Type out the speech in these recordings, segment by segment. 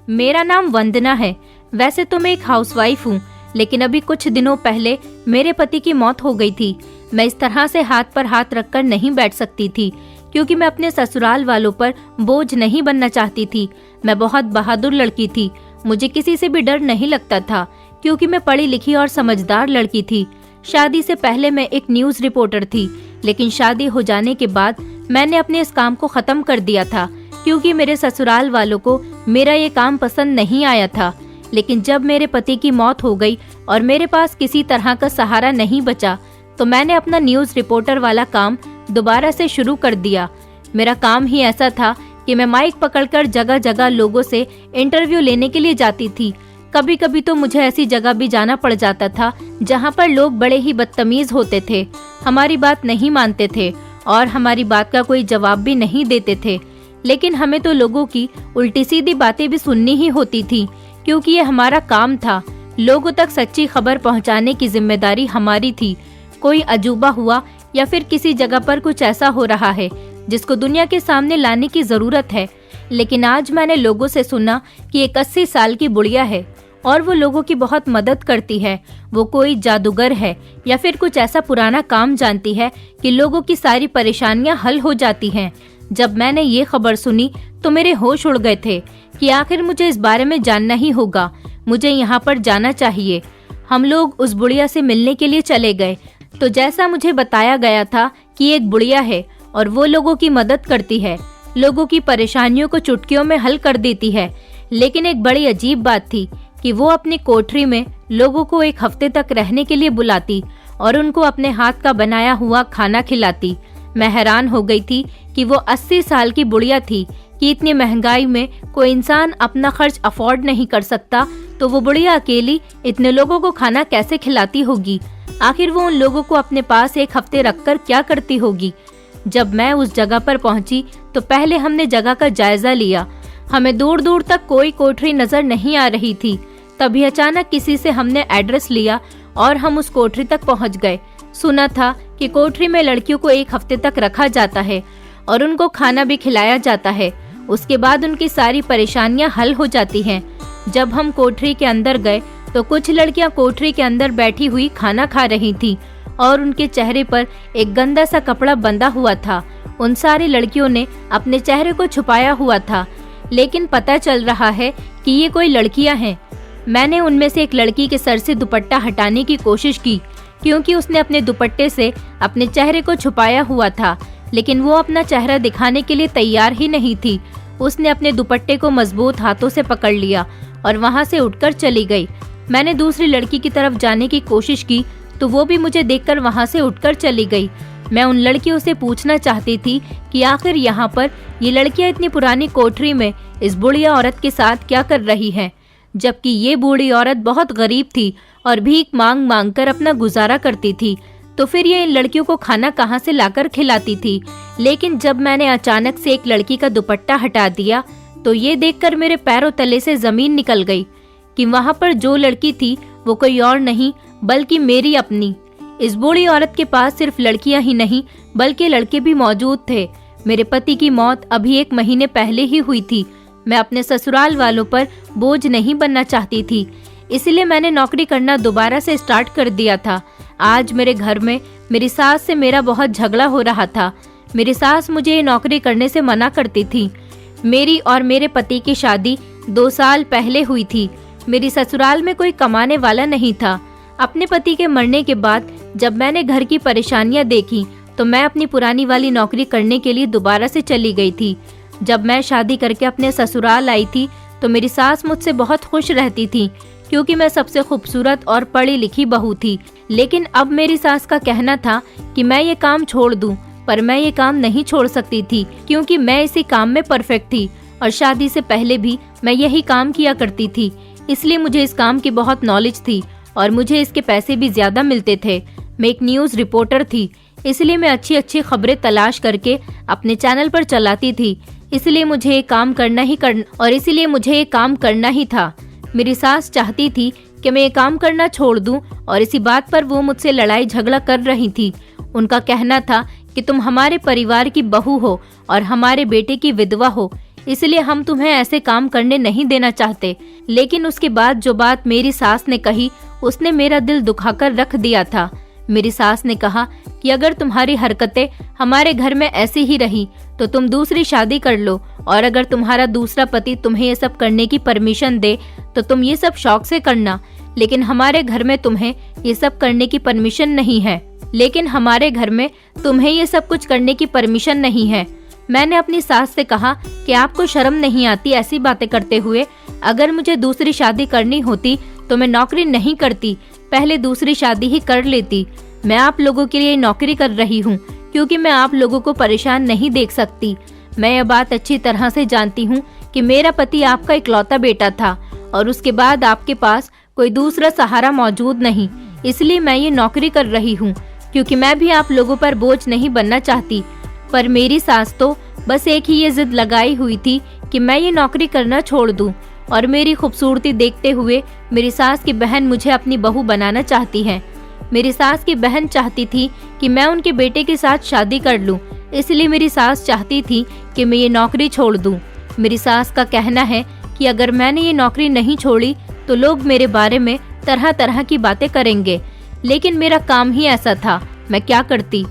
मेरा नाम वंदना है। वैसे तो मैं एक हाउसवाइफ हूँ, लेकिन अभी कुछ दिनों पहले मेरे पति की मौत हो गई थी। मैं इस तरह से हाथ पर हाथ रखकर नहीं बैठ सकती थी, क्योंकि मैं अपने ससुराल वालों पर बोझ नहीं बनना चाहती थी। मैं बहुत बहादुर लड़की थी, मुझे किसी से भी डर नहीं लगता था, क्योंकि मैं पढ़ी लिखी और समझदार लड़की थी। शादी से पहले मैं एक न्यूज़ रिपोर्टर थी, लेकिन शादी हो जाने के बाद मैंने अपने इस काम को खत्म कर दिया था, क्योंकि मेरे ससुराल वालों को मेरा ये काम पसंद नहीं आया था। लेकिन जब मेरे पति की मौत हो गई और मेरे पास किसी तरह का सहारा नहीं बचा, तो मैंने अपना न्यूज़ रिपोर्टर वाला काम दोबारा से शुरू कर दिया। मेरा काम ही ऐसा था कि मैं माइक पकड़कर जगह जगह लोगों से इंटरव्यू लेने के लिए जाती थी। कभी कभी तो मुझे ऐसी जगह भी जाना पड़ जाता था जहाँ पर लोग बड़े ही बदतमीज होते थे, हमारी बात नहीं मानते थे और हमारी बात का कोई जवाब भी नहीं देते थे। लेकिन हमें तो लोगों की उल्टी सीधी बातें भी सुननी ही होती थी, क्योंकि ये हमारा काम था। लोगों तक सच्ची खबर पहुंचाने की जिम्मेदारी हमारी थी। कोई अजूबा हुआ या फिर किसी जगह पर कुछ ऐसा हो रहा है जिसको दुनिया के सामने लाने की जरूरत है। लेकिन आज मैंने लोगों से सुना कि एक 80 साल की बुढ़िया है और वो लोगों की बहुत मदद करती है। वो कोई जादूगर है या फिर कुछ ऐसा पुराना काम जानती है कि लोगों की सारी परेशानियां हल हो जाती हैं। जब मैंने ये खबर सुनी तो मेरे होश उड़ गए थे कि आखिर मुझे इस बारे में जानना ही होगा, मुझे यहाँ पर जाना चाहिए। हम लोग उस बुढ़िया से मिलने के लिए चले गए। तो जैसा मुझे बताया गया था कि एक बुढ़िया है और वो लोगों की मदद करती है, लोगों की परेशानियों को चुटकियों में हल कर देती है। लेकिन एक बड़ी अजीब बात थी कि वो अपनी कोठरी में लोगों को एक हफ्ते तक रहने के लिए बुलाती और उनको अपने हाथ का बनाया हुआ खाना खिलाती। मैं हैरान हो गई थी कि वो 80 साल की बुढ़िया थी कि इतनी महंगाई में कोई इंसान अपना खर्च अफोर्ड नहीं कर सकता, तो वो बुढ़िया अकेली इतने लोगों को खाना कैसे खिलाती होगी। आखिर वो उन लोगों को अपने पास एक हफ्ते रखकर क्या करती होगी। जब मैं उस जगह पर पहुंची तो पहले हमने जगह का जायजा लिया। हमें दूर दूर तक कोई कोठरी नजर नहीं आ रही थी। तभी अचानक किसी से हमने एड्रेस लिया और हम उस कोठरी तक पहुंच गए। सुना था कि कोठरी में लड़कियों को एक हफ्ते तक रखा जाता है और उनको खाना भी खिलाया जाता है। उसके बाद उनकी सारी परेशानियां हल हो जाती हैं। जब हम कोठरी के अंदर गए तो कुछ लड़कियां कोठरी के अंदर बैठी हुई खाना खा रही थीं और उनके चेहरे पर एक गंदा सा कपड़ा बंधा हुआ था। उन सारी लड़कियों ने अपने चेहरे को छुपाया हुआ था, लेकिन पता चल रहा है कि ये कोई लड़कियां हैं। मैंने उनमें से एक लड़की के सर से दुपट्टा हटाने की कोशिश की, क्योंकि उसने अपने दुपट्टे से अपने चेहरे को छुपाया हुआ था, लेकिन वो अपना चेहरा दिखाने के लिए तैयार ही नहीं थी। उसने अपने दुपट्टे को मजबूत हाथों से पकड़ लिया और वहां से उठकर चली गई। मैंने दूसरी लड़की की तरफ जाने की कोशिश की तो वो भी मुझे देखकर वहां से उठकर चली गई। मैं उन लड़कियों से पूछना चाहती थी कि आखिर यहाँ पर ये लड़कियां इतनी पुरानी कोठरी में इस बुढ़िया औरत के साथ क्या कर रही हैं, जबकि ये बूढ़ी औरत बहुत गरीब थी और भीख मांग मांग कर अपना गुजारा करती थी। तो फिर ये इन लड़कियों को खाना कहाँ से लाकर खिलाती थी। लेकिन जब मैंने अचानक से एक लड़की का दुपट्टा हटा दिया तो ये देखकर मेरे पैरों तले से जमीन निकल गई कि वहाँ पर जो लड़की थी वो कोई और नहीं बल्कि मेरी अपनी। इस बूढ़ी औरत के पास सिर्फ लड़कियां ही नहीं बल्कि लड़के भी मौजूद थे। मेरे पति की मौत अभी 1 महीने पहले ही हुई थी। मैं अपने ससुराल वालों पर बोझ नहीं बनना चाहती थी, इसलिए मैंने नौकरी करना दोबारा से स्टार्ट कर दिया था। आज मेरे घर में मेरी सास से मेरा बहुत झगड़ा हो रहा था। मेरी सास मुझे ये नौकरी करने से मना करती थी। मेरी और मेरे पति की शादी 2 साल पहले हुई थी। मेरी ससुराल में कोई कमाने वाला नहीं था। अपने पति के मरने के बाद जब मैंने घर की परेशानियां देखी तो मैं अपनी पुरानी वाली नौकरी करने के लिए दोबारा से चली गई थी। जब मैं शादी करके अपने ससुराल आई थी तो मेरी सास मुझसे बहुत खुश रहती थी, क्योंकि मैं सबसे खूबसूरत और पढ़ी लिखी बहू थी। लेकिन अब मेरी सास का कहना था कि मैं ये काम छोड़ दूं, पर मैं ये काम नहीं छोड़ सकती थी, क्योंकि मैं इसी काम में परफेक्ट थी और शादी से पहले भी मैं यही काम किया करती थी। इसलिए मुझे इस काम की बहुत नॉलेज थी और मुझे इसके पैसे भी ज्यादा मिलते थे। मैं एक न्यूज़ रिपोर्टर थी, इसलिए मैं अच्छी अच्छी खबरें तलाश करके अपने चैनल पर चलाती थी। इसलिए मुझे ये काम करना ही था। मेरी सास चाहती थी कि मैं ये काम करना छोड़ दूं और इसी बात पर वो मुझसे लड़ाई झगड़ा कर रही थी। उनका कहना था कि तुम हमारे परिवार की बहू हो और हमारे बेटे की विधवा हो, इसलिए हम तुम्हें ऐसे काम करने नहीं देना चाहते। लेकिन उसके बाद जो बात मेरी सास ने कही उसने मेरा दिल दुखाकर रख दिया था। मेरी सास ने कहा कि अगर तुम्हारी हरकतें हमारे घर में ऐसी ही रही तो तुम दूसरी शादी कर लो, और अगर तुम्हारा दूसरा पति तुम्हें ये सब करने की परमिशन दे तो तुम ये सब शौक से करना, लेकिन हमारे घर में तुम्हें ये सब करने की परमिशन नहीं है। मैंने अपनी सास से कहा कि आपको शर्म नहीं आती ऐसी बातें करते हुए? अगर मुझे दूसरी शादी करनी होती तो मैं नौकरी नहीं करती, पहले दूसरी शादी ही कर लेती। मैं आप लोगों के लिए नौकरी कर रही हूँ क्योंकि मैं आप लोगों को परेशान नहीं देख सकती। मैं ये बात अच्छी तरह से जानती हूँ कि मेरा पति आपका इकलौता बेटा था और उसके बाद आपके पास कोई दूसरा सहारा मौजूद नहीं, इसलिए मैं ये नौकरी कर रही हूँ क्योंकि मैं भी आप लोगों पर बोझ नहीं बनना चाहती। पर मेरी सास तो बस एक ही ये जिद लगाई हुई थी कि मैं ये नौकरी करना छोड़ दूं, और मेरी खूबसूरती देखते हुए मेरी सास की बहन मुझे अपनी बहू बनाना चाहती है। मेरी सास की बहन चाहती थी कि मैं उनके बेटे के साथ शादी कर लूं, इसलिए मेरी सास चाहती थी कि मैं ये नौकरी छोड़ दूं। मेरी सास का कहना है कि अगर मैंने ये नौकरी नहीं छोड़ी तो लोग मेरे बारे में तरह तरह की बातें करेंगे, लेकिन मेरा काम ही ऐसा था, मैं क्या करती।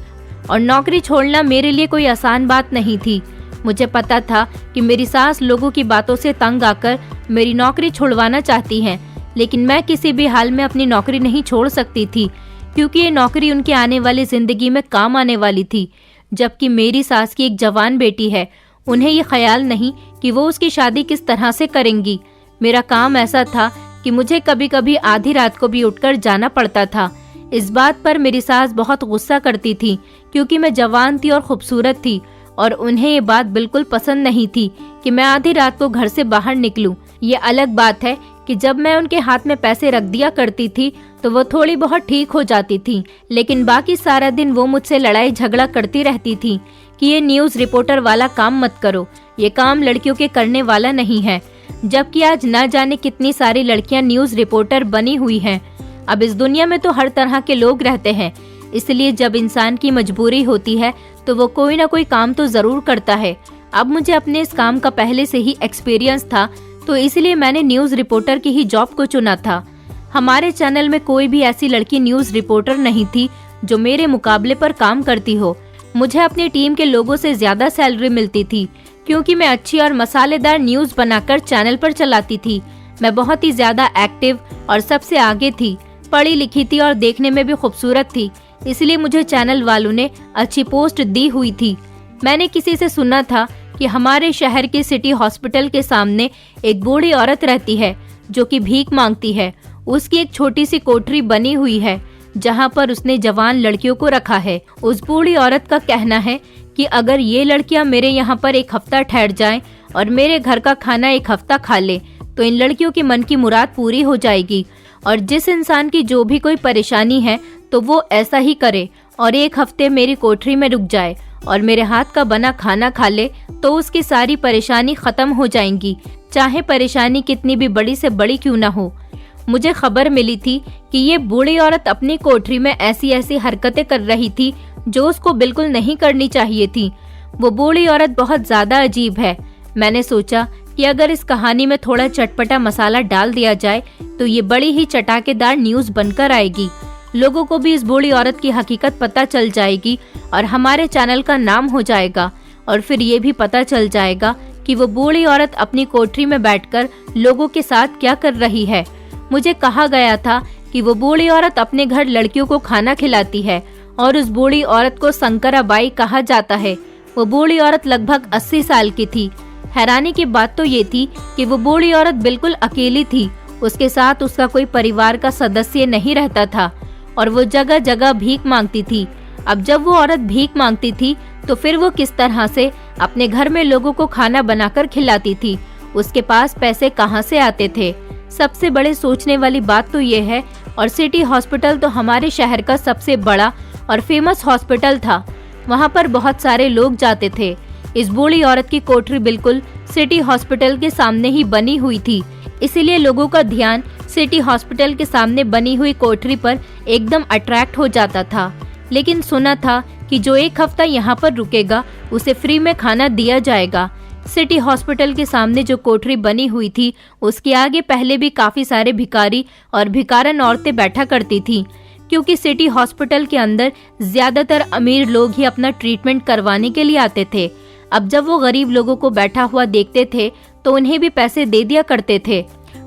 और नौकरी छोड़ना मेरे लिए कोई आसान बात नहीं थी। मुझे पता था कि मेरी सास लोगों की बातों से तंग आकर मेरी नौकरी छुड़वाना चाहती हैं, लेकिन मैं किसी भी हाल में अपनी नौकरी नहीं छोड़ सकती थी क्योंकि ये नौकरी उनके आने वाली जिंदगी में काम आने वाली थी। जबकि मेरी सास की एक जवान बेटी है, उन्हें ये ख्याल नहीं कि वो उसकी शादी किस तरह से करेंगी। मेरा काम ऐसा था कि मुझे कभी कभी आधी रात को भी उठकर जाना पड़ता था। इस बात पर मेरी सास बहुत गुस्सा करती थी क्योंकि मैं जवान थी और खूबसूरत थी, और उन्हें ये बात बिल्कुल पसंद नहीं थी कि मैं आधी रात को घर से बाहर निकलूं। ये अलग बात है कि जब मैं उनके हाथ में पैसे रख दिया करती थी तो वो थोड़ी बहुत ठीक हो जाती थी, लेकिन बाकी सारा दिन वो मुझसे लड़ाई झगड़ा करती रहती थी कि ये न्यूज़ रिपोर्टर वाला काम मत करो, ये काम लड़कियों के करने वाला नहीं है। जबकि आज न जाने कितनी सारी लड़कियां न्यूज़ रिपोर्टर बनी हुई हैं। अब इस दुनिया में तो हर तरह के लोग रहते हैं, इसलिए जब इंसान की मजबूरी होती है तो वो कोई ना कोई काम तो जरूर करता है। अब मुझे अपने इस काम का पहले से ही एक्सपीरियंस था, तो इसलिए मैंने न्यूज़ रिपोर्टर की ही जॉब को चुना था। हमारे चैनल में कोई भी ऐसी लड़की न्यूज़ रिपोर्टर नहीं थी जो मेरे मुकाबले पर काम करती हो। मुझे अपनी टीम के लोगों से ज्यादा सैलरी मिलती थी क्योंकि मैं अच्छी और मसालेदार न्यूज़ बनाकर चैनल पर चलाती थी। मैं बहुत ही ज्यादा एक्टिव और सबसे आगे थी, पढ़ी लिखी थी और देखने में भी खूबसूरत थी, इसलिए मुझे चैनल वालों ने अच्छी पोस्ट दी हुई थी। मैंने किसी से सुना था कि हमारे शहर के सिटी हॉस्पिटल के सामने एक बूढ़ी औरत रहती है जो कि भीख मांगती है। उसकी एक छोटी सी कोठरी बनी हुई है जहां पर उसने जवान लड़कियों को रखा है। उस बूढ़ी औरत का कहना है कि अगर ये लड़कियां मेरे यहाँ पर एक हफ्ता ठहर जाएं और मेरे घर का खाना एक हफ्ता खा ले तो इन लड़कियों की मन की मुराद पूरी हो जाएगी, और जिस इंसान की जो भी कोई परेशानी है तो वो ऐसा ही करे और एक हफ्ते मेरी कोठरी में रुक जाए और मेरे हाथ का बना खाना खा ले तो उसकी सारी परेशानी खत्म हो जाएंगी, चाहे परेशानी कितनी भी बड़ी से बड़ी क्यों ना हो। मुझे खबर मिली थी कि ये बूढ़ी औरत अपनी कोठरी में ऐसी ऐसी हरकतें कर रही थी जो उसको बिल्कुल नहीं करनी चाहिए थी। वो बूढ़ी औरत बहुत ज्यादा अजीब है। मैंने सोचा कि अगर इस कहानी में थोड़ा चटपटा मसाला डाल दिया जाए तो ये बड़ी ही चटाकेदार न्यूज़ बनकर आएगी। लोगों को भी इस बूढ़ी औरत की हकीकत पता चल जाएगी और हमारे चैनल का नाम हो जाएगा, और फिर ये भी पता चल जाएगा कि वो बूढ़ी औरत अपनी कोठरी में बैठकर लोगों के साथ क्या कर रही है। मुझे कहा गया था कि वो बूढ़ी औरत अपने घर लड़कियों को खाना खिलाती है और उस बूढ़ी औरत को शंकराबाई कहा जाता है। वो बूढ़ी औरत लगभग 80 साल की थी। हैरानी की बात तो ये थी कि वो बूढ़ी औरत बिल्कुल अकेली थी, उसके साथ उसका कोई परिवार का सदस्य नहीं रहता था और वो जगह जगह भीख मांगती थी। अब जब वो औरत भीख मांगती थी तो फिर वो किस तरह से अपने घर में लोगों को खाना बनाकर खिलाती थी, उसके पास पैसे कहाँ से आते थे। सबसे बड़े सोचने वाली बात तो ये है, और सिटी हॉस्पिटल तो हमारे शहर का सबसे बड़ा और फेमस हॉस्पिटल था, वहाँ पर बहुत सारे लोग जाते थे। इस बूढ़ी औरत की कोठरी बिल्कुल सिटी हॉस्पिटल के सामने ही बनी हुई थी, इसीलिए लोगों का ध्यान सिटी हॉस्पिटल के सामने बनी हुई कोठरी पर एकदम अट्रैक्ट हो जाता था। लेकिन सुना था कि जो एक हफ्ता यहाँ पर रुकेगा उसे फ्री में खाना दिया जाएगा। सिटी हॉस्पिटल के सामने जो कोठरी बनी हुई थी उसके आगे पहले भी काफी सारे भिखारी और भिकारन औरतें बैठा करती थी, क्योंकि सिटी हॉस्पिटल के अंदर ज्यादातर अमीर लोग ही अपना ट्रीटमेंट करवाने के लिए आते थे। अब जब वो गरीब लोगों को बैठा हुआ देखते थे तो उन्हें भी पैसे दे दिया करते थे।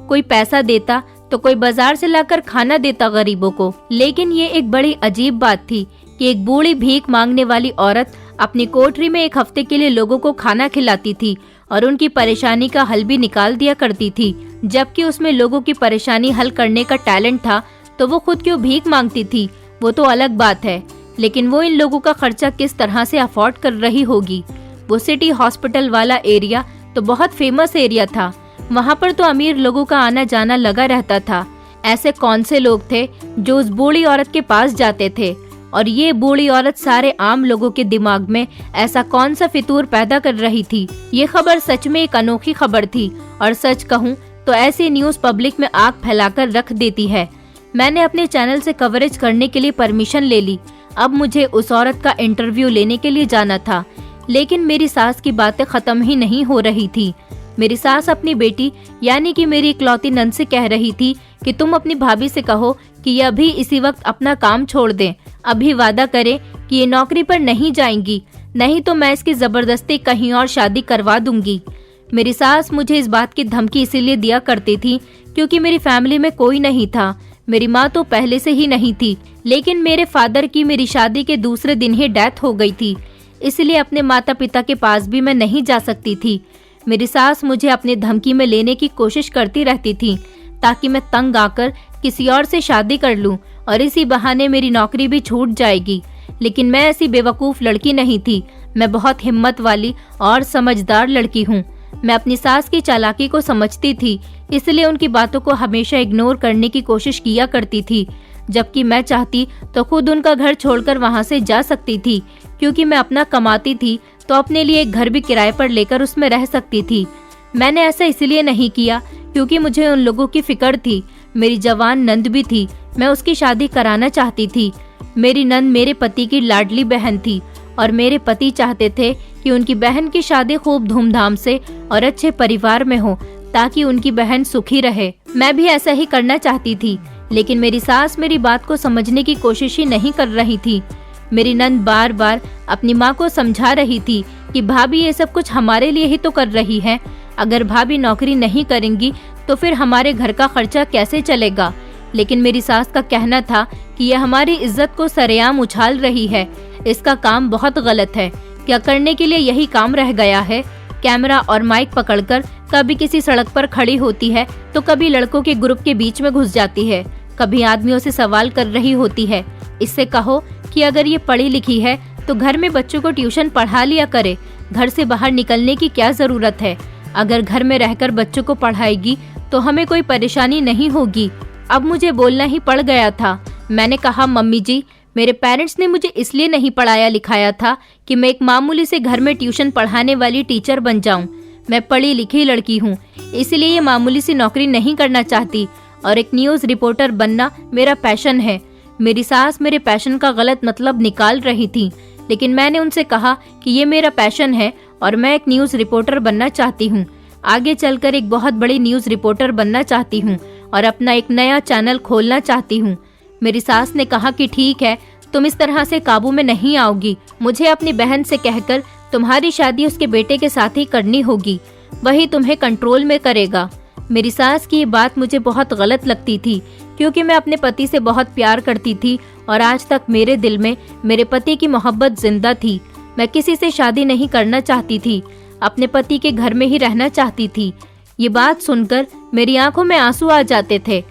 कोई पैसा देता तो कोई बाजार से लाकर खाना देता गरीबों को। लेकिन ये एक बड़ी अजीब बात थी कि एक बूढ़ी भीख मांगने वाली औरत अपनी कोठरी में एक हफ्ते के लिए लोगों को खाना खिलाती थी और उनकी परेशानी का हल भी निकाल दिया करती थी। जबकि उसमें लोगों की परेशानी हल करने का टैलेंट था तो वो खुद क्यों भीख मांगती थी वो तो अलग बात है, लेकिन वो इन लोगों का खर्चा किस तरह से अफोर्ड कर रही होगी। वो सिटी हॉस्पिटल वाला एरिया तो बहुत फेमस एरिया था, वहाँ पर तो अमीर लोगों का आना जाना लगा रहता था। ऐसे कौन से लोग थे जो उस बूढ़ी औरत के पास जाते थे, और ये बूढ़ी औरत सारे आम लोगों के दिमाग में ऐसा कौन सा फितूर पैदा कर रही थी। ये खबर सच में एक अनोखी खबर थी, और सच कहूँ तो ऐसी न्यूज पब्लिक में आग फैलाकर रख देती है। मैंने अपने चैनल से कवरेज करने के लिए परमिशन ले ली। अब मुझे उस औरत का इंटरव्यू लेने के लिए जाना था, लेकिन मेरी सास की बातें खत्म ही नहीं हो रही थी। मेरी सास अपनी बेटी यानी कि मेरी इकलौती नंद से कह रही थी कि तुम अपनी भाभी से कहो कि ये अभी इसी वक्त अपना काम छोड़ दें, अभी वादा करें कि ये नौकरी पर नहीं जाएंगी, नहीं तो मैं इसकी जबरदस्ती कहीं और शादी करवा दूंगी। मेरी सास मुझे इस बात की धमकी इसीलिए दिया करती थी क्योंकि मेरी फैमिली में कोई नहीं था। मेरी माँ तो पहले से ही नहीं थी, लेकिन मेरे फादर की मेरी शादी के दूसरे दिन ही डेथ हो गई थी, इसलिए अपने माता पिता के पास भी मैं नहीं जा सकती थी। मेरी सास मुझे अपनी धमकी में लेने की कोशिश करती रहती थी ताकि मैं तंग आकर किसी और से शादी कर लूं और इसी बहाने मेरी नौकरी भी छूट जाएगी। लेकिन मैं ऐसी बेवकूफ लड़की नहीं थी, मैं बहुत हिम्मत वाली और समझदार लड़की हूँ। मैं अपनी सास की चालाकी को समझती थी, इसलिए उनकी बातों को हमेशा इग्नोर करने की कोशिश किया करती थी। जबकि मैं चाहती तो खुद उनका घर छोड़कर वहाँ से जा सकती थी, क्योंकि मैं अपना कमाती थी तो अपने लिए एक घर भी किराए पर लेकर उसमें रह सकती थी। मैंने ऐसा इसलिए नहीं किया क्योंकि मुझे उन लोगों की फिक्र थी। मेरी जवान नंद भी थी, मैं उसकी शादी कराना चाहती थी। मेरी नंद मेरे पति की लाडली बहन थी और मेरे पति चाहते थे कि उनकी बहन की शादी खूब धूमधाम से और अच्छे परिवार में हो ताकि उनकी बहन सुखी रहे। मैं भी ऐसा ही करना चाहती थी, लेकिन मेरी सास मेरी बात को समझने की कोशिश ही नहीं कर रही थी। मेरी नंद बार बार अपनी माँ को समझा रही थी कि भाभी ये सब कुछ हमारे लिए ही तो कर रही है, अगर भाभी नौकरी नहीं करेंगी तो फिर हमारे घर का खर्चा कैसे चलेगा। लेकिन मेरी सास का कहना था कि यह हमारी इज्जत को सरेआम उछाल रही है, इसका काम बहुत गलत है, क्या करने के लिए यही काम रह गया है। कैमरा और माइक पकड़कर कभी किसी सड़क पर खड़ी होती है तो कभी लड़कों के ग्रुप के बीच में घुस जाती है, कभी आदमियों से सवाल कर रही होती है। इससे कहो कि अगर ये पढ़ी लिखी है तो घर में बच्चों को ट्यूशन पढ़ा लिया करे, घर से बाहर निकलने की क्या जरूरत है। अगर घर में रहकर बच्चों को पढ़ाएगी तो हमें कोई परेशानी नहीं होगी। अब मुझे बोलना ही पड़ गया था। मैंने कहा, मम्मी जी, मेरे पेरेंट्स ने मुझे इसलिए नहीं पढ़ाया लिखाया था कि मैं एक मामूली से घर में ट्यूशन पढ़ाने वाली टीचर बन जाऊं। मैं पढ़ी लिखी लड़की हूं, इसलिए ये मामूली सी नौकरी नहीं करना चाहती और एक न्यूज़ रिपोर्टर बनना मेरा पैशन है। मेरी सास मेरे पैशन का गलत मतलब निकाल रही थी, लेकिन मैंने उनसे कहा कि ये मेरा पैशन है और मैं एक न्यूज़ रिपोर्टर बनना चाहती हूँ। आगे चलकर एक बहुत बड़ी न्यूज़ रिपोर्टर बनना चाहती हूँ और अपना एक नया चैनल खोलना चाहती हूँ। मेरी सास ने कहा कि ठीक है, तुम इस तरह से काबू में नहीं आओगी, मुझे अपनी बहन से कहकर तुम्हारी शादी उसके बेटे के साथ ही करनी होगी, वही तुम्हें कंट्रोल में करेगा। मेरी सास की ये बात मुझे बहुत गलत लगती थी, क्योंकि मैं अपने पति से बहुत प्यार करती थी और आज तक मेरे दिल में मेरे पति की मोहब्बत जिंदा थी। मैं किसी से शादी नहीं करना चाहती थी, अपने पति के घर में ही रहना चाहती थी। ये बात सुनकर मेरी आंखों में आंसू आ जाते थे।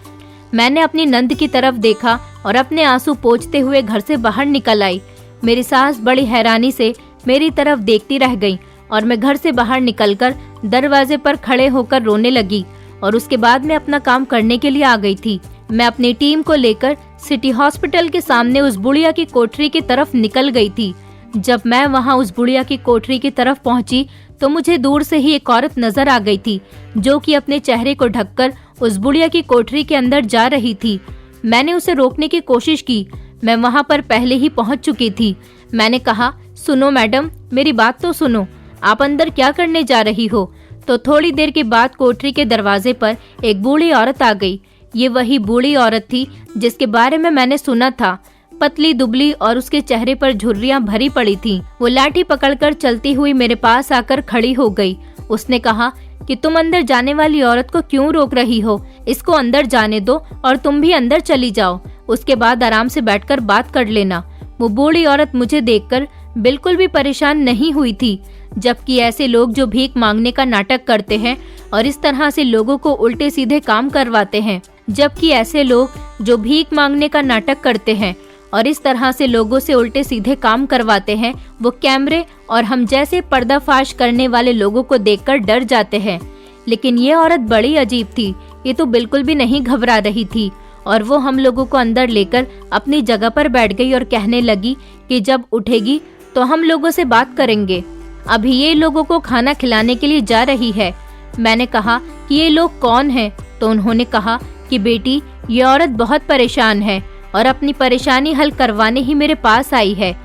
मैंने अपनी नंद की तरफ देखा और अपने आंसू पोंछते हुए घर से बाहर निकल आई। मेरी सास बड़ी हैरानी से मेरी तरफ देखती रह गई और मैं घर से बाहर निकलकर दरवाजे पर खड़े होकर रोने लगी और उसके बाद मैं अपना काम करने के लिए आ गई थी। मैं अपनी टीम को लेकर सिटी हॉस्पिटल के सामने उस बुढ़िया की कोठरी की तरफ निकल गई थी। जब मैं वहां उस बुढ़िया की कोठरी की तरफ पहुंची तो मुझे दूर से ही एक औरत नजर आ गई थी, जो कि अपने चेहरे को ढककर उस बुढ़िया की कोठरी के अंदर जा रही थी। मैंने उसे रोकने की कोशिश की, मैं वहां पर पहले ही पहुंच चुकी थी। मैंने कहा, सुनो मैडम, मेरी बात तो सुनो। आप अंदर क्या करने जा रही हो? तो थोड़ी देर के बाद कोठरी के दरवाजे पर एक बूढ़ी औरत आ गई। ये वही बूढ़ी औरत थी जिसके बारे में मैंने सुना था। पतली दुबली और उसके चेहरे पर झुर्रियां भरी पड़ी थीं। वो लाठी पकड़कर चलती हुई मेरे पास आकर खड़ी हो गई। उसने कहा कि तुम अंदर जाने वाली औरत को क्यों रोक रही हो? इसको अंदर जाने दो और तुम भी अंदर चली जाओ। उसके बाद आराम से बैठकर बात कर लेना। वो बूढ़ी औरत मुझे देखकर बिल्कुल भी परेशान नहीं हुई थी, जबकि ऐसे लोग जो भीख मांगने का नाटक करते हैं और इस तरह से लोगों को उल्टे सीधे काम करवाते हैं, जबकि ऐसे लोग जो भीख मांगने का नाटक करते हैं और इस तरह से लोगों से उल्टे सीधे काम करवाते हैं, वो कैमरे और हम जैसे पर्दाफाश करने वाले लोगों को देखकर डर जाते हैं। लेकिन ये औरत बड़ी अजीब थी। ये तो बिल्कुल भी नहीं घबरा रही थी और वो हम लोगों को अंदर लेकर अपनी जगह पर बैठ गई और कहने लगी कि जब उठेगी तो हम लोगों से बात करेंगे। अभी ये लोगों को खाना खिलाने के लिए जा रही है। मैंने कहा कि ये लोग कौन हैं? तो उन्होंने कहा कि बेटी, ये औरत बहुत परेशान है और अपनी परेशानी हल करवाने ही मेरे पास आई है।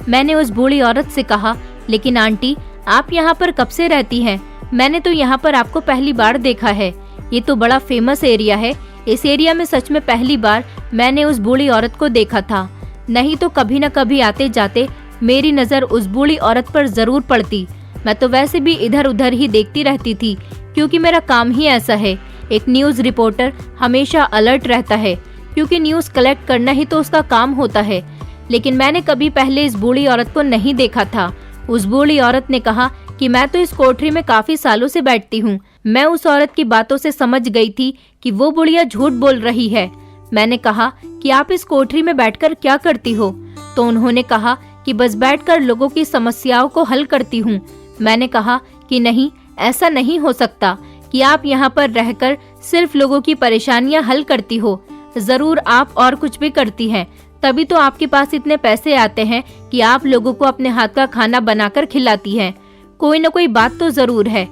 मैंने उस बूढ़ी औरत से कहा, लेकिन आंटी, आप यहाँ पर कब से रहती हैं? मैंने तो यहाँ पर आपको पहली बार देखा है। ये तो बड़ा फेमस एरिया है। इस एरिया में सच में पहली बार मैंने उस बूढ़ी औरत को देखा था। नहीं तो कभी न कभी आते जाते मेरी नज़र उस बूढ़ी औरत पर जरूर पड़ती। मैं तो वैसे भी इधर उधर ही देखती रहती थी, क्योंकि मेरा काम ही ऐसा है। एक न्यूज़ रिपोर्टर हमेशा अलर्ट रहता है, क्योंकि न्यूज़ कलेक्ट करना ही तो उसका काम होता है। लेकिन मैंने कभी पहले इस बूढ़ी औरत को नहीं देखा था। उस बूढ़ी औरत ने कहा कि मैं तो इस कोठरी में काफी सालों से बैठती हूँ। मैं उस औरत की बातों से समझ गई थी कि वो बुढ़िया झूठ बोल रही है। मैंने कहा कि आप इस कोठरी में बैठकर क्या करती हो? तो उन्होंने कहा कि बस बैठकर लोगों की समस्याओं को हल करती हूँ। मैंने कहा कि नहीं, ऐसा नहीं हो सकता कि आप यहाँ पर रहकर सिर्फ लोगों की परेशानियाँ हल करती हो। जरूर आप और कुछ भी करती हैं, तभी तो आपके पास इतने पैसे आते हैं कि आप लोगों को अपने हाथ का खाना बनाकर खिलाती हैं। कोई न कोई बात तो जरूर है।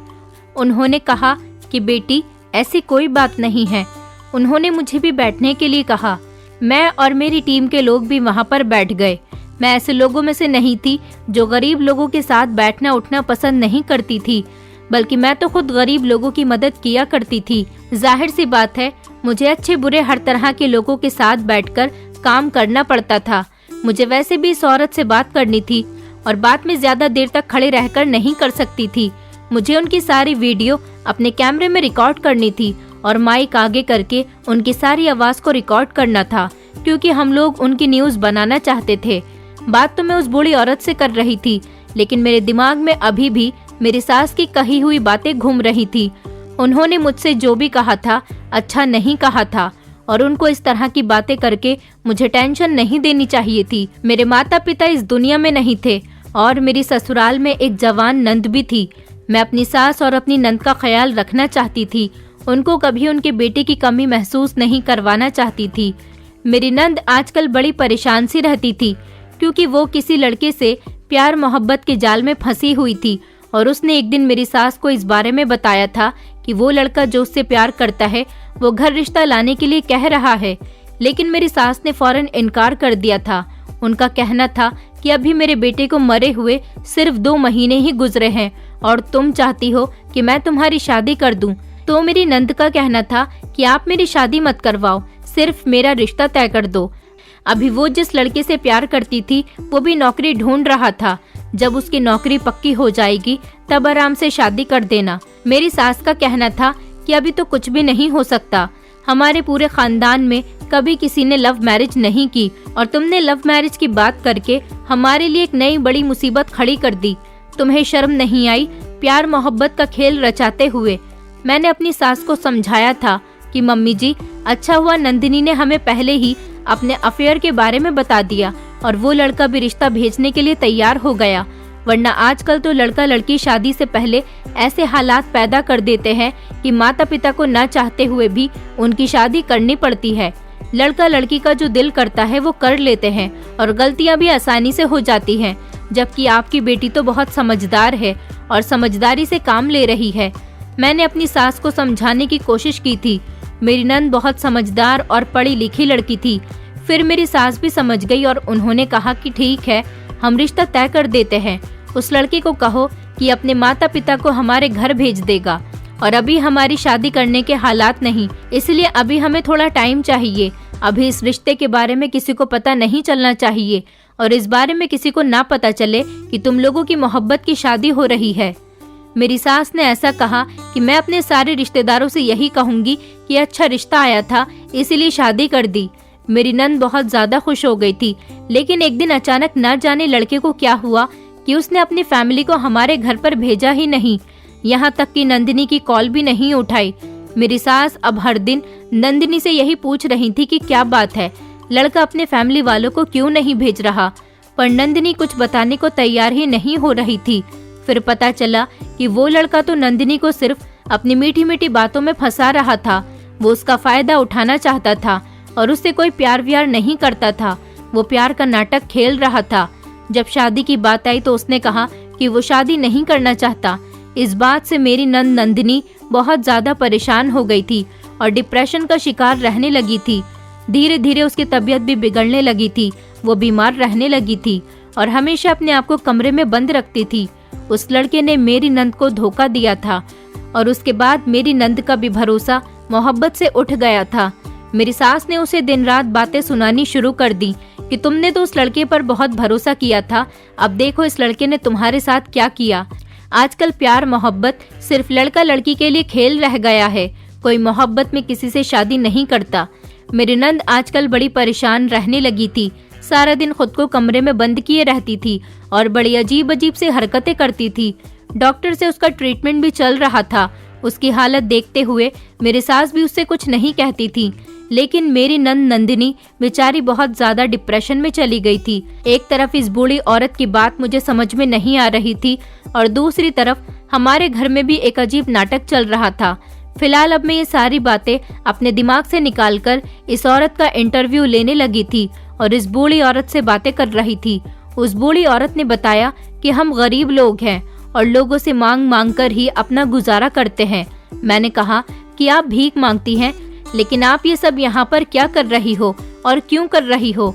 उन्होंने कहा कि बेटी, ऐसी कोई बात नहीं है। उन्होंने मुझे भी बैठने के लिए कहा। मैं और मेरी टीम के लोग भी वहाँ पर बैठ गए। मैं ऐसे लोगों में से नहीं थी जो गरीब लोगों के साथ बैठना उठना पसंद नहीं करती थी, बल्कि मैं तो खुद गरीब लोगों की मदद किया करती थी। जाहिर सी बात है, मुझे अच्छे बुरे हर तरह के लोगों के साथ बैठकर काम करना पड़ता था। मुझे वैसे भी इस औरत से बात करनी थी और बात में ज्यादा देर तक खड़े रहकर नहीं कर सकती थी। मुझे उनकी सारी वीडियो अपने कैमरे में रिकॉर्ड करनी थी और माइक आगे करके उनकी सारी आवाज को रिकॉर्ड करना था, क्योंकि हम लोग उनकी न्यूज बनाना चाहते थे। बात तो मैं उस बूढ़ी औरत से कर रही थी, लेकिन मेरे दिमाग में अभी भी मेरी सास की कही हुई बातें घूम रही थी। उन्होंने मुझसे जो भी कहा था अच्छा नहीं कहा था और उनको इस तरह की बातें करके मुझे टेंशन नहीं देनी चाहिए थी। मेरे माता पिता इस दुनिया में नहीं थे और मेरी ससुराल में एक जवान नंद भी थी। मैं अपनी सास और अपनी नंद का ख्याल रखना चाहती थी। उनको कभी उनके बेटे की कमी महसूस नहीं करवाना चाहती थी। मेरी नंद आजकल बड़ी परेशान सी रहती थी, क्योंकि वो किसी लड़के से प्यार मोहब्बत के जाल में फंसी हुई थी और उसने एक दिन मेरी सास को इस बारे में बताया था कि वो लड़का जो उससे प्यार करता है वो घर रिश्ता लाने के लिए कह रहा है। लेकिन मेरी सास ने फौरन इनकार कर दिया था। उनका कहना था कि अभी मेरे बेटे को मरे हुए सिर्फ 2 महीने ही गुजरे हैं और तुम चाहती हो कि मैं तुम्हारी शादी कर दूं। तो मेरी नंद का कहना था कि आप मेरी शादी मत करवाओ, सिर्फ मेरा रिश्ता तय कर दो। अभी वो जिस लड़के से प्यार करती थी वो भी नौकरी ढूंढ रहा था। जब उसकी नौकरी पक्की हो जाएगी तब आराम से शादी कर देना। मेरी सास का कहना था कि अभी तो कुछ भी नहीं हो सकता। हमारे पूरे खानदान में कभी किसी ने लव मैरिज नहीं की और तुमने लव मैरिज की बात करके हमारे लिए एक नई बड़ी मुसीबत खड़ी कर दी। तुम्हें शर्म नहीं आई प्यार मोहब्बत का खेल रचाते हुए? मैंने अपनी सास को समझाया था कि मम्मी जी, अच्छा हुआ नंदिनी ने हमें पहले ही अपने अफेयर के बारे में बता दिया और वो लड़का भी रिश्ता भेजने के लिए तैयार हो गया, वरना आजकल तो लड़का लड़की शादी से पहले ऐसे हालात पैदा कर देते हैं कि माता पिता को न चाहते हुए भी उनकी शादी करनी पड़ती है। लड़का लड़की का जो दिल करता है वो कर लेते हैं और गलतियां भी आसानी से हो जाती हैं, जबकि आपकी बेटी तो बहुत समझदार है और समझदारी से काम ले रही है। मैंने अपनी सास को समझाने की कोशिश की थी। मेरी नंद बहुत समझदार और पढ़ी लिखी लड़की थी। फिर मेरी सास भी समझ गई और उन्होंने कहा कि ठीक है, हम रिश्ता तय कर देते हैं। उस लड़के को कहो कि अपने माता पिता को हमारे घर भेज देगा और अभी हमारी शादी करने के हालात नहीं, इसलिए अभी हमें थोड़ा टाइम चाहिए। अभी इस रिश्ते के बारे में किसी को पता नहीं चलना चाहिए और इस बारे में किसी को ना पता चले कि तुम लोगों की मोहब्बत की शादी हो रही है। मेरी सास ने ऐसा कहा कि मैं अपने सारे रिश्तेदारों से यही कहूंगी कि अच्छा रिश्ता आया था इसीलिए शादी कर दी। मेरी नंद बहुत ज्यादा खुश हो गई थी, लेकिन एक दिन अचानक न जाने लड़के को क्या हुआ कि उसने अपनी फैमिली को हमारे घर पर भेजा ही नहीं। यहाँ तक कि नंदिनी की कॉल भी नहीं उठाई। मेरी सास अब हर दिन नंदिनी से यही पूछ रही थी कि क्या बात है, लड़का अपने फैमिली वालों को क्यों नहीं भेज रहा, पर नंदिनी कुछ बताने को तैयार ही नहीं हो रही थी। फिर पता चला कि वो लड़का तो नंदिनी को सिर्फ अपनी मीठी मीठी बातों में फंसा रहा था। वो उसका फायदा उठाना चाहता था और उससे कोई प्यार व्यार नहीं करता था। वो प्यार का नाटक खेल रहा था। जब शादी की बात आई तो उसने कहा कि वो शादी नहीं करना चाहता। इस बात से मेरी नंद नंदिनी बहुत ज्यादा परेशान हो गई थी और डिप्रेशन का शिकार रहने लगी थी। धीरे धीरे उसकी तबीयत भी बिगड़ने लगी थी। वो बीमार रहने लगी थी और हमेशा अपने आप को कमरे में बंद रखती थी। उस लड़के ने मेरी नंद को धोखा दिया था और उसके बाद मेरी नंद का भी भरोसा मोहब्बत से उठ गया था। मेरी सास ने उसे दिन रात बातें सुनानी शुरू कर दी कि तुमने तो उस लड़के पर बहुत भरोसा किया था, अब देखो इस लड़के ने तुम्हारे साथ क्या किया। आजकल प्यार मोहब्बत सिर्फ लड़का लड़की के लिए खेल रह गया है। कोई मोहब्बत में किसी से शादी नहीं करता। मेरी नंद आजकल बड़ी परेशान रहने लगी थी। सारा दिन खुद को कमरे में बंद किए रहती थी और बड़ी अजीब अजीब सी हरकतें करती थी। डॉक्टर से उसका ट्रीटमेंट भी चल रहा था। उसकी हालत देखते हुए मेरी सास भी उससे कुछ नहीं कहती थी, लेकिन मेरी नंद नंदिनी बेचारी बहुत ज्यादा डिप्रेशन में चली गई थी। एक तरफ इस बूढ़ी औरत की बात मुझे समझ में नहीं आ रही थी और दूसरी तरफ हमारे घर में भी एक अजीब नाटक चल रहा था। फिलहाल अब मैं ये सारी बातें अपने दिमाग से निकालकर इस औरत का इंटरव्यू लेने लगी थी और इस बूढ़ी औरत से बातें कर रही थी। उस बूढ़ी औरत ने बताया कि हम गरीब लोग हैं और लोगों से मांग मांग कर ही अपना गुजारा करते हैं। मैंने कहा कि आप भीख मांगती हैं, लेकिन आप ये सब यहाँ पर क्या कर रही हो और क्यों कर रही हो।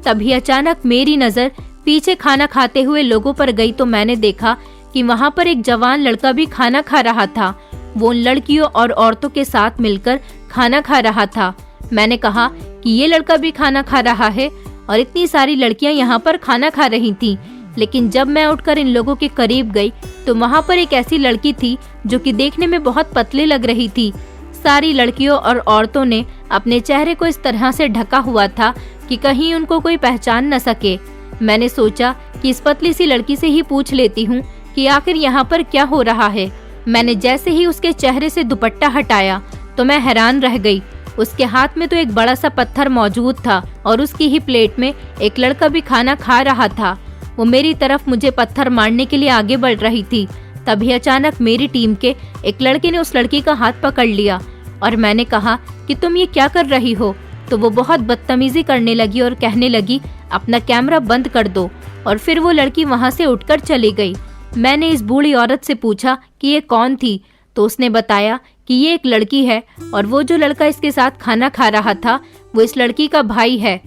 तभी अचानक मेरी नजर पीछे खाना खाते हुए लोगों पर गई तो मैंने देखा कि वहाँ पर एक जवान लड़का भी खाना खा रहा था। वो उन लड़कियों और औरतों के साथ मिलकर खाना खा रहा था। मैंने कहा कि ये लड़का भी खाना खा रहा है और इतनी सारी लड़कियां यहाँ पर खाना खा रही थीं। लेकिन जब मैं उठकर इन लोगों के करीब गई तो वहाँ पर एक ऐसी लड़की थी जो कि देखने में बहुत पतली लग रही थी। सारी लड़कियों और औरतों ने अपने चेहरे को इस तरह से ढका हुआ था कि कहीं उनको कोई पहचान न सके। मैंने सोचा कि इस पतली सी लड़की से ही पूछ लेती हूँ कि आखिर यहाँ पर क्या हो रहा है। मैंने जैसे ही उसके चेहरे से दुपट्टा हटाया तो मैं हैरान रह गई। उसके हाथ में तो एक बड़ा सा पत्थर मौजूद था और उसकी ही प्लेट में एक लड़का भी खाना खा रहा था। वो मेरी तरफ मुझे पत्थर मारने के लिए आगे बढ़ रही थी। तभी अचानक मेरी टीम के एक लड़के ने उस लड़की का हाथ पकड़ लिया और मैंने कहा कि तुम ये क्या कर रही हो। तो वो बहुत बदतमीजी करने लगी और कहने लगी अपना कैमरा बंद कर दो, और फिर वो लड़की वहाँ से उठकर चली गई। मैंने इस बूढ़ी औरत से पूछा कि ये कौन थी, तो उसने बताया कि ये एक लड़की है और वो जो लड़का इसके साथ खाना खा रहा था वो इस लड़की का भाई है।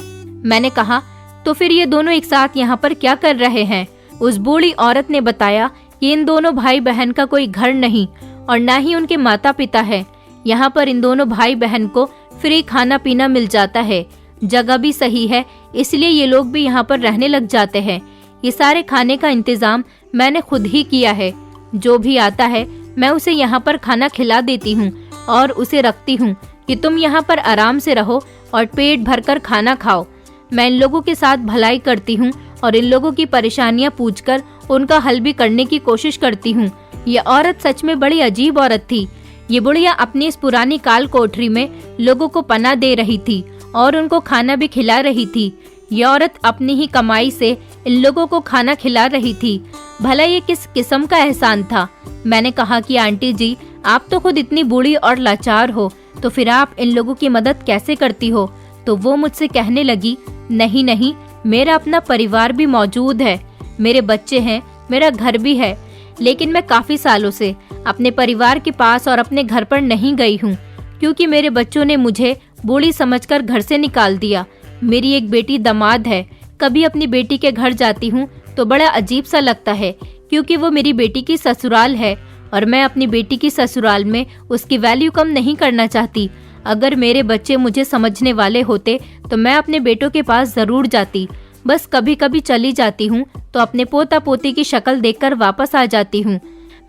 मैंने कहा तो फिर ये दोनों एक साथ यहाँ पर क्या कर रहे हैं। उस बूढ़ी औरत ने बताया कि इन दोनों भाई बहन का कोई घर नहीं और ना ही उनके माता पिता है। यहाँ पर इन दोनों भाई बहन को फ्री खाना पीना मिल जाता है, जगह भी सही है, इसलिए ये लोग भी यहाँ पर रहने लग जाते हैं। ये सारे खाने का इंतजाम मैंने खुद ही किया है। जो भी आता है मैं उसे यहाँ पर खाना खिला देती हूँ और उसे रखती हूँ कि तुम यहाँ पर आराम से रहो और पेट भरकर खाना खाओ। मैं इन लोगों के साथ भलाई करती हूँ और इन लोगों की परेशानियाँ पूछकर उनका हल भी करने की कोशिश करती हूँ। ये औरत सच में बड़ी अजीब औरत थी। ये बुढ़िया अपनी इस पुरानी काल कोठरी में लोगों को पनाह दे रही थी और उनको खाना भी खिला रही थी। ये औरत अपनी ही कमाई से इन लोगों को खाना खिला रही थी। भला ये किस किस्म का एहसान था। मैंने कहा कि आंटी जी, आप तो खुद इतनी बूढ़ी और लाचार हो, तो फिर आप इन लोगों की मदद कैसे करती हो। तो वो मुझसे कहने लगी, नहीं नहीं, मेरा अपना परिवार भी मौजूद है, मेरे बच्चे हैं, मेरा घर भी है, लेकिन मैं काफी सालों से अपने परिवार के पास और अपने घर पर नहीं गई हूँ, क्योंकि मेरे बच्चों ने मुझे बूढ़ी समझकर घर से निकाल दिया। मेरी एक बेटी दामाद है। कभी अपनी बेटी के घर जाती हूँ तो बड़ा अजीब सा लगता है क्योंकि वो मेरी बेटी की ससुराल है और मैं अपनी बेटी की ससुराल में उसकी वैल्यू कम नहीं करना चाहती। अगर मेरे बच्चे मुझे समझने वाले होते तो मैं अपने बेटों के पास जरूर जाती। बस कभी कभी चली जाती हूँ तो अपने पोता पोती की शक्ल देखकर वापस आ जाती हूँ।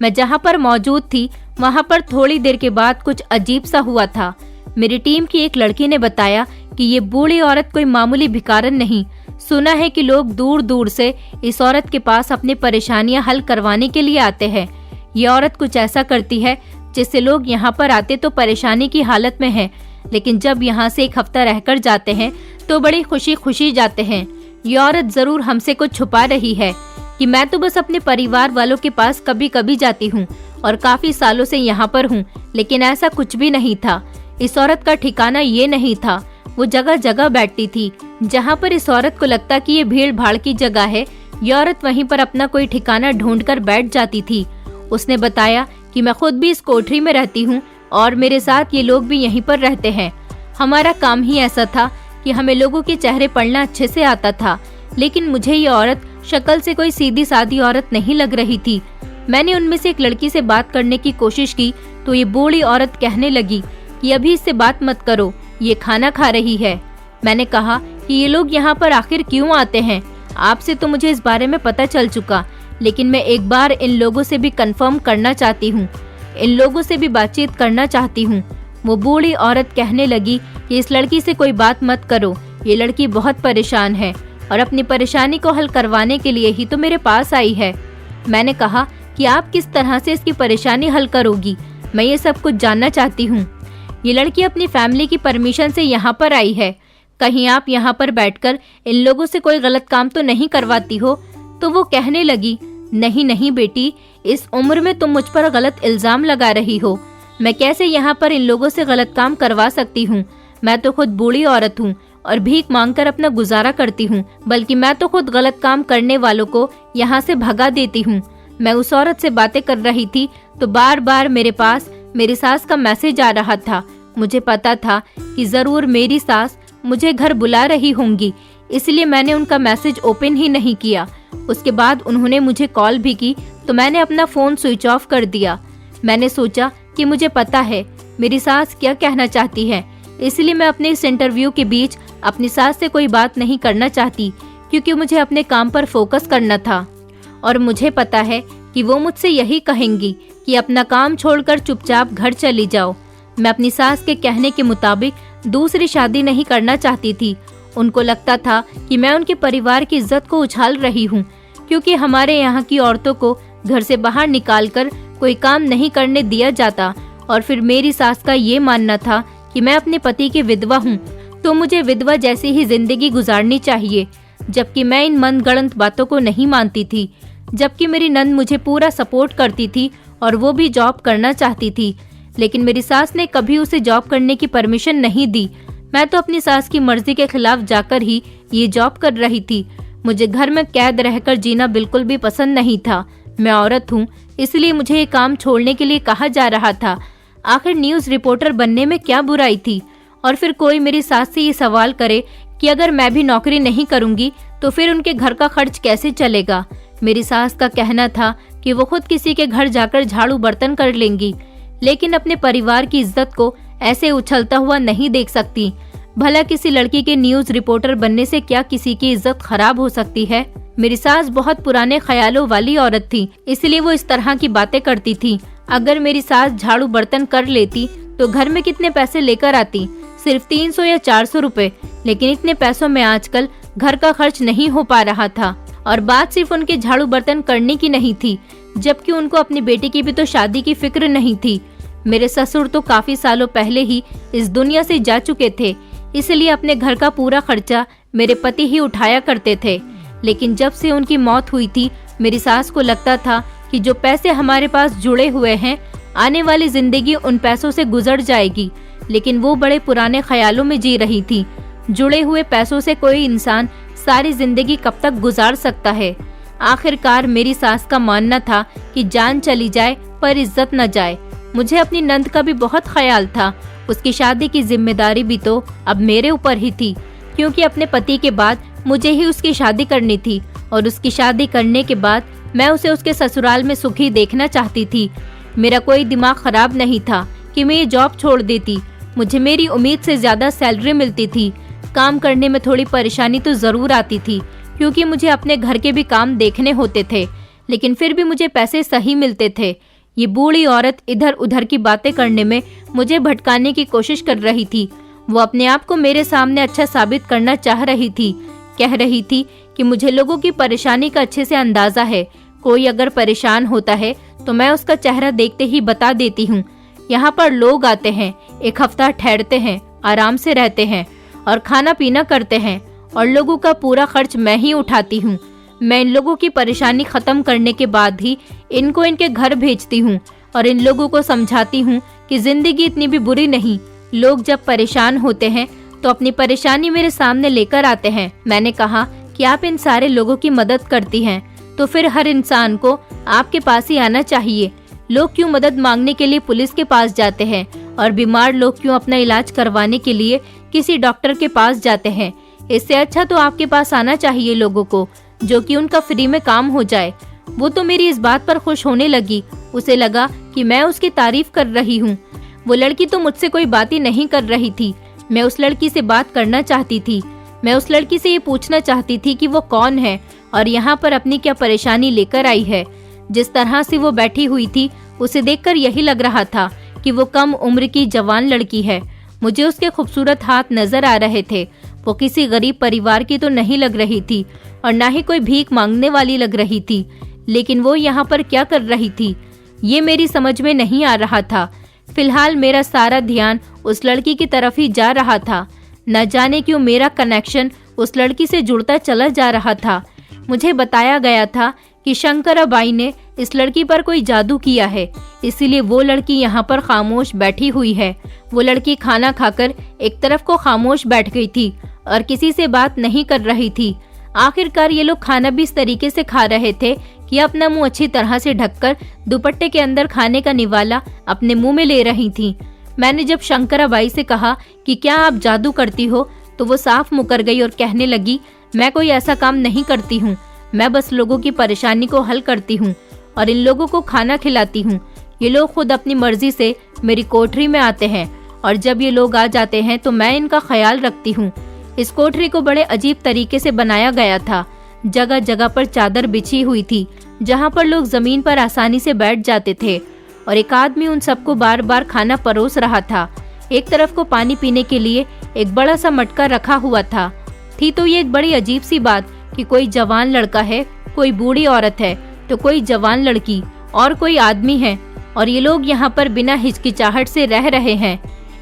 मैं जहाँ पर मौजूद थी वहाँ पर थोड़ी देर के बाद कुछ अजीब सा हुआ था। मेरी टीम की एक लड़की ने बताया कि ये बूढ़ी औरत कोई मामूली भिखारन नहीं। सुना है कि लोग दूर दूर से इस औरत के पास अपनी परेशानियां हल करवाने के लिए आते हैं। ये औरत कुछ ऐसा करती है जिससे लोग यहाँ पर आते तो परेशानी की हालत में हैं, लेकिन जब यहाँ से एक हफ्ता रहकर जाते हैं तो बड़ी खुशी खुशी जाते हैं। ये औरत जरूर हमसे कुछ छुपा रही है कि मैं तो बस अपने परिवार वालों के पास कभी कभी जाती हूँ और काफी सालों से यहाँ पर हूँ, लेकिन ऐसा कुछ भी नहीं था। इस औरत का ठिकाना ये नहीं था। वो जगह जगह बैठती थी। जहाँ पर इस औरत को लगता कि ये भीड़ भाड़ की जगह है, ये औरत वहीं पर अपना कोई ठिकाना ढूंढकर बैठ जाती थी। उसने बताया कि मैं खुद भी इस कोठरी में रहती हूँ और मेरे साथ ये लोग भी यहीं पर रहते हैं। हमारा काम ही ऐसा था कि हमें लोगों के चेहरे पढ़ना अच्छे से आता था, लेकिन मुझे ये औरत शक्ल से कोई सीधी सादी औरत नहीं लग रही थी। मैंने उनमें से एक लड़की से बात करने की कोशिश की तो ये बूढ़ी औरत कहने लगी कि अभी इससे बात मत करो, ये खाना खा रही है। मैंने कहा कि ये लोग यहाँ पर आखिर क्यों आते हैं? आपसे तो मुझे इस बारे में पता चल चुका, लेकिन मैं एक बार इन लोगों से भी कंफर्म करना चाहती हूँ, इन लोगों से भी बातचीत करना चाहती हूँ। वो बूढ़ी औरत कहने लगी कि इस लड़की से कोई बात मत करो, ये लड़की बहुत परेशान है और अपनी परेशानी को हल करवाने के लिए ही तो मेरे पास आई है। मैंने कहा कि आप किस तरह से इसकी परेशानी हल करोगी, मैं ये सब कुछ जानना चाहती हूँ। ये लड़की अपनी फैमिली की परमिशन से यहाँ पर आई है, कहीं आप यहाँ पर बैठकर इन लोगों से कोई गलत काम तो नहीं करवाती हो? तो वो कहने लगी, नहीं नहीं बेटी, इस उम्र में तुम मुझ पर गलत इल्जाम लगा रही हो। मैं कैसे यहाँ पर इन लोगों से गलत काम करवा सकती हूँ? मैं तो खुद बूढ़ी औरत हूँ और भीख मांगकर अपना गुजारा करती हूँ, बल्कि मैं तो खुद गलत काम करने वालों को यहाँ से भगा देती हूँ। मैं उस औरत से बातें कर रही थी तो बार बार मेरे पास मेरी सास का मैसेज आ रहा था। मुझे पता था कि जरूर मेरी सास मुझे घर बुला रही होंगी, इसलिए मैंने उनका मैसेज ओपन ही नहीं किया। उसके बाद उन्होंने मुझे कॉल भी की तो मैंने अपना फोन स्विच ऑफ कर दिया। मैंने सोचा कि मुझे पता है मेरी सास क्या कहना चाहती है, इसलिए मैं अपने इस इंटरव्यू के बीच अपनी सास से कोई बात नहीं करना चाहती, क्योंकि मुझे अपने काम पर फोकस करना था। और मुझे पता है कि वो मुझसे यही कहेंगी कि अपना काम छोड़कर चुपचाप घर चली जाओ। मैं अपनी सास के कहने के मुताबिक दूसरी शादी नहीं करना चाहती थी। उनको लगता था कि मैं उनके परिवार की इज्जत को उछाल रही हूँ, क्योंकि हमारे यहाँ की औरतों को घर से बाहर निकालकर कोई काम नहीं करने दिया जाता। और फिर मेरी सास का ये मानना था कि मैं अपने पति की विधवा हूँ, तो मुझे विधवा जैसी ही जिंदगी गुजारनी चाहिए। जबकि मैं इन मनगढ़ंत बातों को नहीं मानती थी। जबकि मेरी नंद मुझे पूरा सपोर्ट करती थी और वो भी जॉब करना चाहती थी, लेकिन मेरी सास ने कभी उसे जॉब करने की परमिशन नहीं दी। मैं तो अपनी सास की मर्जी के खिलाफ जाकर ही ये जॉब कर रही थी। मुझे घर में कैद रहकर जीना बिल्कुल भी पसंद नहीं था। मैं औरत हूँ, इसलिए मुझे ये काम छोड़ने के लिए कहा जा रहा था। आखिर न्यूज़ रिपोर्टर बनने में क्या बुराई थी? और फिर कोई मेरी सास से ये सवाल करे कि अगर मैं भी नौकरी नहीं करूँगी तो फिर उनके घर का खर्च कैसे चलेगा? मेरी सास का कहना था कि वो खुद किसी के घर जाकर झाड़ू बर्तन कर लेंगी, लेकिन अपने परिवार की इज्जत को ऐसे उछलता हुआ नहीं देख सकती। भला किसी लड़की के न्यूज़ रिपोर्टर बनने से क्या किसी की इज्जत खराब हो सकती है? मेरी सास बहुत पुराने ख्यालों वाली औरत थी, इसलिए वो इस तरह की बातें करती थी। अगर मेरी सास झाड़ू बर्तन कर लेती तो घर में कितने पैसे लेकर आती? सिर्फ 300 या 400 रुपए, लेकिन इतने पैसों में आजकल घर का खर्च नहीं हो पा रहा था। और बात सिर्फ उनके झाड़ू बर्तन करने की नहीं थी, जबकि उनको अपनी बेटी की भी तो शादी की फिक्र नहीं थी। मेरे ससुर तो काफी सालों पहले ही इस दुनिया से जा चुके थे, इसलिए अपने घर का पूरा खर्चा मेरे पति ही उठाया करते थे। लेकिन जब से उनकी मौत हुई थी, मेरी सास को लगता था कि जो पैसे हमारे पास जुड़े हुए हैं, आने वाली जिंदगी उन पैसों से गुजर जाएगी। लेकिन वो बड़े पुराने ख्यालों में जी रही थी। जुड़े हुए पैसों से कोई इंसान सारी जिंदगी कब तक गुजार सकता है? आखिरकार मेरी सास का मानना था कि जान चली जाए पर इज्जत न जाए। मुझे अपनी नंद का भी बहुत ख्याल था। उसकी शादी की जिम्मेदारी भी तो अब मेरे ऊपर ही थी, क्योंकि अपने पति के बाद मुझे ही उसकी शादी करनी थी और उसकी शादी करने के बाद मैं उसे उसके ससुराल में सुखी देखना चाहती थी। मेरा कोई दिमाग खराब नहीं था कि मैं ये जॉब छोड़ देती। मुझे मेरी उम्मीद से ज्यादा सैलरी मिलती थी। काम करने में थोड़ी परेशानी तो जरूर आती थी क्योंकि मुझे अपने घर के भी काम देखने होते थे, लेकिन फिर भी मुझे पैसे सही मिलते थे। ये बूढ़ी औरत इधर उधर की बातें करने में मुझे भटकाने की कोशिश कर रही थी। वो अपने आप को मेरे सामने अच्छा साबित करना चाह रही थी। कह रही थी कि मुझे लोगों की परेशानी का अच्छे से अंदाजा है। कोई अगर परेशान होता है तो मैं उसका चेहरा देखते ही बता देती हूँ। यहाँ पर लोग आते हैं, एक हफ्ता ठहरते हैं, आराम से रहते हैं और खाना पीना करते हैं और लोगों का पूरा खर्च मैं ही उठाती हूँ। मैं इन लोगों की परेशानी खत्म करने के बाद ही इनको इनके घर भेजती हूँ और इन लोगों को समझाती हूँ कि जिंदगी इतनी भी बुरी नहीं। लोग जब परेशान होते हैं तो अपनी परेशानी मेरे सामने लेकर आते हैं। मैंने कहा कि आप इन सारे लोगों की मदद करती हैं तो फिर हर इंसान को आपके पास ही आना चाहिए। लोग क्यों मदद मांगने के लिए पुलिस के पास जाते हैं और बीमार लोग क्यों अपना इलाज करवाने के लिए किसी डॉक्टर के पास जाते हैं? इससे अच्छा तो आपके पास आना चाहिए लोगों को, जो कि उनका फ्री में काम हो जाए। वो तो मेरी इस बात पर खुश होने लगी। उसे लगा कि मैं उसकी तारीफ कर रही हूँ। वो लड़की तो मुझसे कोई बात ही नहीं कर रही थी। मैं उस लड़की से बात करना चाहती थी। मैं उस लड़की से ये पूछना चाहती थी कि वो कौन है और यहाँ पर अपनी क्या परेशानी लेकर आई है। जिस तरह से वो बैठी हुई थी उसे देखकर यही लग रहा था कि वो कम उम्र की जवान लड़की है। मुझे उसके खूबसूरत हाथ नजर आ रहे थे। वो किसी गरीब परिवार की तो नहीं लग रही थी और ना ही कोई भीख मांगने वाली लग रही थी, लेकिन वो यहाँ पर क्या कर रही थी ये मेरी समझ में नहीं आ रहा था। फिलहाल मेरा सारा ध्यान उस लड़की की तरफ ही जा रहा था। न जाने क्यों मेरा कनेक्शन उस लड़की से जुड़ता चला जा रहा था। मुझे बताया गया था कि शंकराबाई ने इस लड़की पर कोई जादू किया है, इसीलिए वो लड़की यहाँ पर खामोश बैठी हुई है। वो लड़की खाना खाकर एक तरफ को खामोश बैठ गई थी और किसी से बात नहीं कर रही थी। आखिरकार ये लोग खाना भी इस तरीके से खा रहे थे कि अपना मुंह अच्छी तरह से ढककर दुपट्टे के अंदर खाने का निवाला अपने मुंह में ले रही थी। मैंने जब शंकराबाई से कहा कि क्या आप जादू करती हो तो वो साफ मुकर गई और कहने लगी, मैं कोई ऐसा काम नहीं करती हूँ। मैं बस लोगों की परेशानी को हल करती हूँ और इन लोगों को खाना खिलाती हूँ। ये लोग खुद अपनी मर्जी से मेरी कोठरी में आते हैं और जब ये लोग आ जाते हैं तो मैं इनका ख्याल रखती हूँ। इस कोठरी को बड़े अजीब तरीके से बनाया गया था। जगह जगह पर चादर बिछी हुई थी जहाँ पर लोग जमीन पर आसानी से बैठ जाते थे और एक आदमी उन सबको बार बार खाना परोस रहा था। एक तरफ को पानी पीने के लिए एक बड़ा सा मटका रखा हुआ था। थी तो ये एक बड़ी अजीब सी बात कि कोई जवान लड़का है, कोई बूढ़ी औरत है, तो कोई जवान लड़की और कोई आदमी है और ये लोग यहाँ पर बिना हिचकिचाहट से रह रहे हैं।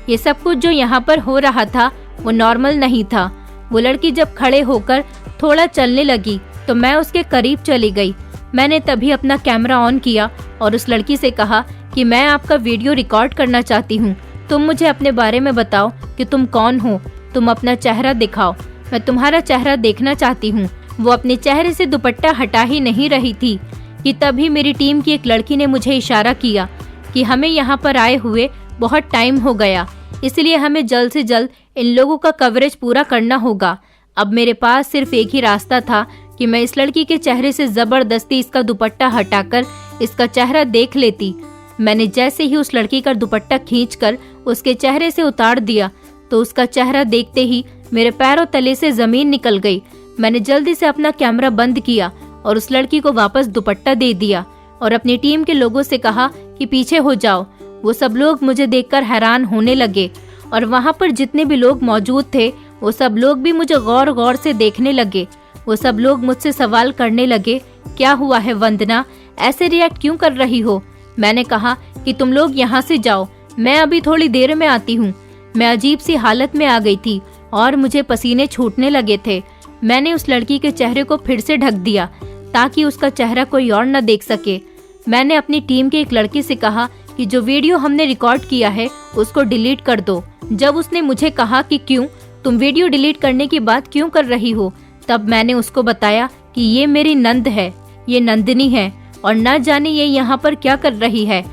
ये सब कुछ जो यहाँ पर हो रहा था वो नॉर्मल नहीं था। वो लड़की जब खड़े होकर थोड़ा चलने लगी तो मैं उसके करीब चली गई। मैंने तभी अपना कैमरा ऑन किया और उस लड़की से कहा कि मैं आपका वीडियो रिकॉर्ड करना चाहती हूँ। तुम मुझे अपने बारे में बताओ कि तुम कौन हो। तुम अपना चेहरा दिखाओ, मैं तुम्हारा चेहरा देखना चाहती हूँ। वो अपने चेहरे से दुपट्टा हटा ही नहीं रही थी कि तभी मेरी टीम की एक लड़की ने मुझे इशारा किया कि हमें यहाँ पर आए हुए बहुत टाइम हो गया, इसलिए हमें जल्द से जल्द इन लोगों का कवरेज पूरा करना होगा। अब मेरे पास सिर्फ एक ही रास्ता था कि मैं इस लड़की के चेहरे से जबरदस्ती इसका दुपट्टा हटाकर इसका चेहरा देख लेती। मैंने जैसे ही उस लड़की का दुपट्टा खींचकर उसके चेहरे से उतार दिया तो उसका चेहरा देखते ही मेरे पैरों तले से जमीन निकल गई। मैंने जल्दी से अपना कैमरा बंद किया और उस लड़की को वापस दुपट्टा दे दिया और अपनी टीम के लोगों से कहा कि पीछे हो जाओ। वो सब लोग मुझे देखकर हैरान होने लगे और वहाँ पर जितने भी लोग मौजूद थे वो सब लोग भी मुझे गौर गौर से देखने लगे। वो सब लोग मुझसे सवाल करने लगे, क्या हुआ है वंदना, ऐसे रिएक्ट क्यों कर रही हो? मैंने कहा कि तुम लोग यहाँ से जाओ, मैं अभी थोड़ी देर में आती हूँ। मैं अजीब सी हालत में आ गई थी और मुझे पसीने छूटने लगे थे। मैंने उस लड़की के चेहरे को फिर से ढक दिया ताकि उसका चेहरा कोई और न देख सके। मैंने अपनी टीम के एक लड़की से कहा कि जो वीडियो हमने रिकॉर्ड किया है उसको डिलीट कर दो। जब उसने मुझे कहा कि क्यों, तुम वीडियो डिलीट करने की बात क्यों कर रही हो, तब मैंने उसको बताया कि ये मेरी नंद है, ये नंदिनी है और न जाने ये यहाँ पर क्या कर रही है।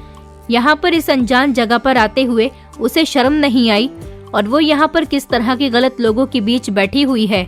यहाँ पर इस अनजान जगह पर आते हुए उसे शर्म नहीं आई और वो यहाँ पर किस तरह के गलत लोगों के बीच बैठी हुई है।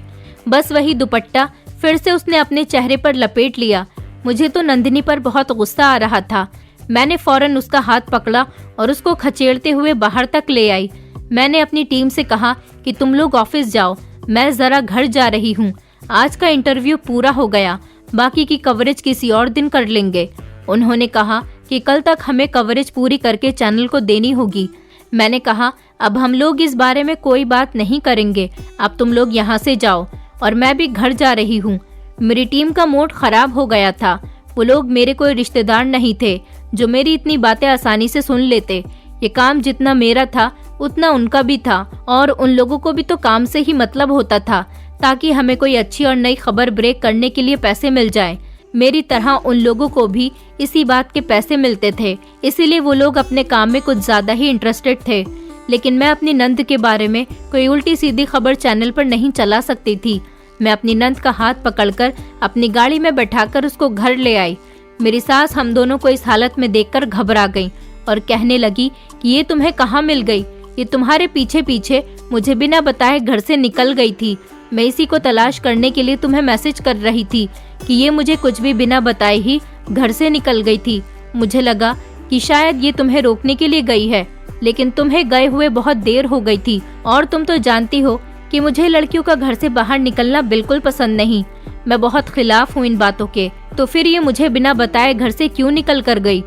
बस वही दुपट्टा फिर से उसने अपने चेहरे पर लपेट लिया मुझे तो नंदिनी पर बहुत गुस्सा आ रहा था। मैंने फौरन उसका हाथ पकड़ा और उसको खचेड़ते हुए बाहर तक ले आई। मैंने अपनी टीम से कहा कि तुम लोग ऑफिस जाओ, मैं जरा घर जा रही हूँ। आज का इंटरव्यू पूरा हो गया, बाकी की कवरेज किसी और दिन कर लेंगे। उन्होंने कहा कि कल तक हमें कवरेज पूरी करके चैनल को देनी होगी। मैंने कहा अब हम लोग इस बारे में कोई बात नहीं करेंगे, अब तुम लोग यहाँ से जाओ। और मैं भी घर जा रही हूँ। मेरी टीम का मूड खराब हो गया था। वो लोग मेरे कोई रिश्तेदार नहीं थे जो मेरी इतनी बातें आसानी से सुन लेते। ये काम जितना मेरा था उतना उनका भी था, और उन लोगों को भी तो काम से ही मतलब होता था, ताकि हमें कोई अच्छी और नई खबर ब्रेक करने के लिए पैसे मिल जाए। मेरी तरह उन लोगों को भी इसी बात के पैसे मिलते थे, इसीलिए वो लोग अपने काम में कुछ ज्यादा ही इंटरेस्टेड थे। लेकिन मैं अपनी नंद के बारे में कोई उल्टी सीधी खबर चैनल पर नहीं चला सकती थी। मैं अपनी नंद का हाथ पकड़कर अपनी गाड़ी में बैठाकर उसको घर ले आई। मेरी सास हम दोनों को इस हालत में देखकर घबरा गई और कहने लगी कि ये तुम्हें कहाँ मिल गई? ये तुम्हारे पीछे पीछे मुझे बिना बताए घर से निकल गई थी। मैं इसी को तलाश करने के लिए तुम्हें मैसेज कर रही थी कि ये मुझे कुछ भी बिना बताए ही घर से निकल गई थी। मुझे लगा कि शायद ये तुम्हें रोकने के लिए गई है, लेकिन तुम्हें गए हुए बहुत देर हो गई थी। और तुम तो जानती हो कि मुझे लड़कियों का घर से बाहर निकलना बिल्कुल पसंद नहीं। मैं बहुत खिलाफ हूँ इन बातों के। तो फिर ये मुझे बिना बताए घर से क्यों निकल कर गई?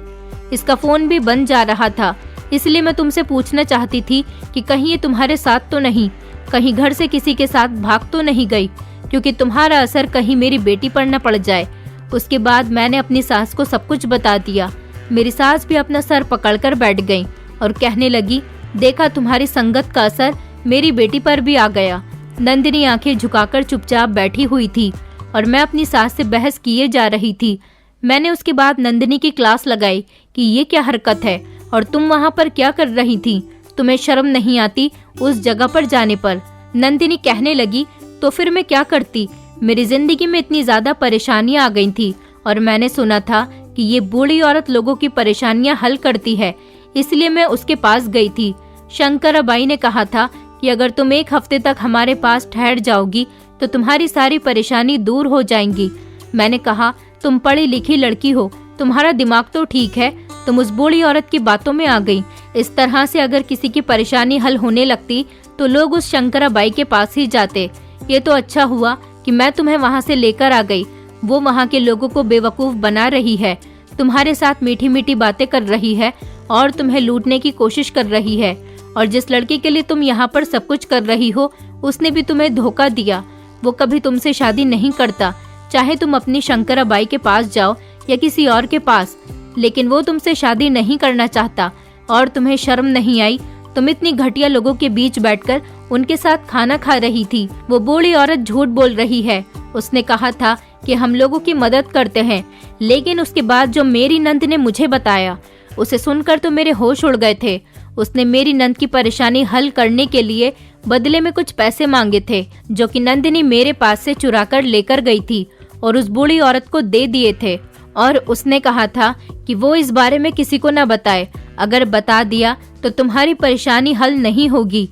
इसका फोन भी बंद जा रहा था, इसलिए मैं तुमसे पूछना चाहती थी कि कहीं ये तुम्हारे साथ तो नहीं, कहीं घर से किसी के साथ भाग तो नहीं गई, क्योंकि तुम्हारा असर कहीं मेरी बेटी पर न पड़ जाए। उसके बाद मैंने अपनी सास को सब कुछ बता दिया। मेरी सास भी अपना सर पकड़कर बैठ गई और कहने लगी, देखा तुम्हारी संगत का असर मेरी बेटी पर भी आ गया। नंदिनी आंखें झुकाकर चुपचाप बैठी हुई थी और मैं अपनी सास से बहस किए जा रही थी। मैंने उसके बाद नंदिनी की क्लास लगाई कि ये क्या हरकत है और तुम वहाँ पर क्या कर रही थी? तुम्हें शर्म नहीं आती उस जगह पर जाने पर? नंदिनी कहने लगी, तो फिर मैं क्या करती? मेरी जिंदगी में इतनी ज्यादा परेशानियां आ गई थी और मैंने सुना था कि ये बूढ़ी औरत लोगों की परेशानियां हल करती है, इसलिए मैं उसके पास गई थी। शंकराबाई ने कहा था कि अगर तुम 1 हफ्ते तक हमारे पास ठहर जाओगी तो तुम्हारी सारी परेशानी दूर हो जाएंगी। मैंने कहा, तुम पढ़ी लिखी लड़की हो, तुम्हारा दिमाग तो ठीक है, तुम उस बूढ़ी औरत की बातों में आ गई। इस तरह से अगर किसी की परेशानी हल होने लगती तो लोग उस शंकराबाई के पास ही जाते। ये तो अच्छा हुआ कि मैं तुम्हें वहाँ से लेकर आ गई। वो वहाँ के लोगों को बेवकूफ बना रही है, तुम्हारे साथ मीठी मीठी बातें कर रही है और तुम्हें लूटने की कोशिश कर रही है। और जिस लड़की के लिए तुम यहाँ पर सब कुछ कर रही हो, उसने भी तुम्हें धोखा दिया। वो कभी तुमसे शादी नहीं करता, चाहे तुम अपनी शंकराबाई के पास जाओ या किसी और के पास, लेकिन वो तुमसे शादी नहीं करना चाहता। और तुम्हें शर्म नहीं आई? तुम इतनी घटिया लोगों के बीच बैठकर उनके साथ खाना खा रही थी। वो बूढ़ी औरत झूठ बोल रही है। उसने कहा था कि हम लोगों की मदद करते हैं, लेकिन उसके बाद जो मेरी नंद ने मुझे बताया, उसे सुनकर तो मेरे होश उड़ गए थे। उसने मेरी नंद की परेशानी हल करने के लिए बदले में कुछ पैसे मांगे थे, जो कि नंदिनी मेरे पास से चुरा कर लेकर गई थी और उस बूढ़ी औरत को दे दिए थे। और उसने कहा था कि वो इस बारे में किसी को न बताए, अगर बता दिया तो तुम्हारी परेशानी हल नहीं होगी।